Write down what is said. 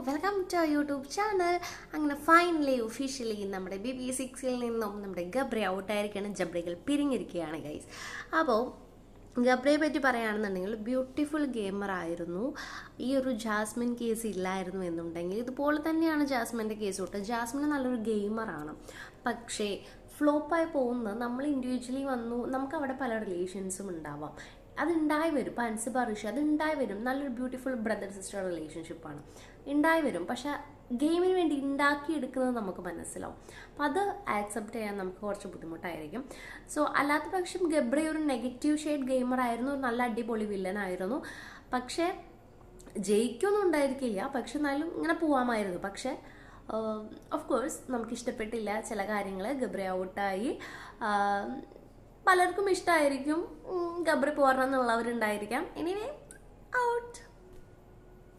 Welcome to our YouTube channel. അങ്ങനെ finally officially നമ്മുടെ BB6 നിന്നും നമ്മുടെ ഗബ്രി ഔട്ടായിരിക്കുകയാണ്. ജബ്രികൾ പിരിഞ്ഞിരിക്കുകയാണ് ഗൈസ്. അപ്പോൾ ഗബ്രിയെ പറ്റി പറയുകയാണെന്നുണ്ടെങ്കിൽ ബ്യൂട്ടിഫുൾ ഗെയിമർ ആയിരുന്നു. ഈ ഒരു ജാസ്മിൻ കേസ് ഇല്ലായിരുന്നു എന്നുണ്ടെങ്കിൽ ഇതുപോലെ തന്നെയാണ് ജാസ്മിൻ്റെ കേസ് തൊട്ട്. ജാസ്മിൻ നല്ലൊരു ഗെയിമറാണ്, പക്ഷേ ഫ്ലോപ്പായി പോകുന്നത് നമ്മൾ ഇൻഡിവിജ്വലി വന്നു. നമുക്ക് അവിടെ പല റിലേഷൻസും ഉണ്ടാവാം, അതുണ്ടായി വരും. ഇപ്പം അൻസിബ ഋഷി അത് ഉണ്ടായി വരും. നല്ലൊരു ബ്യൂട്ടിഫുൾ ബ്രദർ സിസ്റ്റർ റിലേഷൻഷിപ്പാണ്, ഉണ്ടായി വരും. പക്ഷെ ഗെയിമിന് വേണ്ടി ഉണ്ടാക്കിയെടുക്കുന്നത് നമുക്ക് മനസ്സിലാവും. അപ്പം അത് ആക്സെപ്റ്റ് ചെയ്യാൻ നമുക്ക് കുറച്ച് ബുദ്ധിമുട്ടായിരിക്കും. സോ അല്ലാത്ത പക്ഷം ഗബ്രി ഒരു നെഗറ്റീവ് ഷെയ്ഡ് ഗെയിമർ ആയിരുന്നു, ഒരു നല്ല അടിപൊളി വില്ലനായിരുന്നു. പക്ഷേ ജയിക്കൊന്നും ഉണ്ടായിരിക്കില്ല, പക്ഷെ എന്നാലും ഇങ്ങനെ പോവാമായിരുന്നു. പക്ഷെ ഓഫ് കോഴ്സ് നമുക്ക് ഇഷ്ടപ്പെട്ടില്ല ചില കാര്യങ്ങൾ. ഗബ്രി ഔട്ടായി. പലർക്കും ഇഷ്ടമായിരിക്കും, ഗബ്രി പോരണം എന്നുള്ളവരുണ്ടായിരിക്കാം. എനിവേ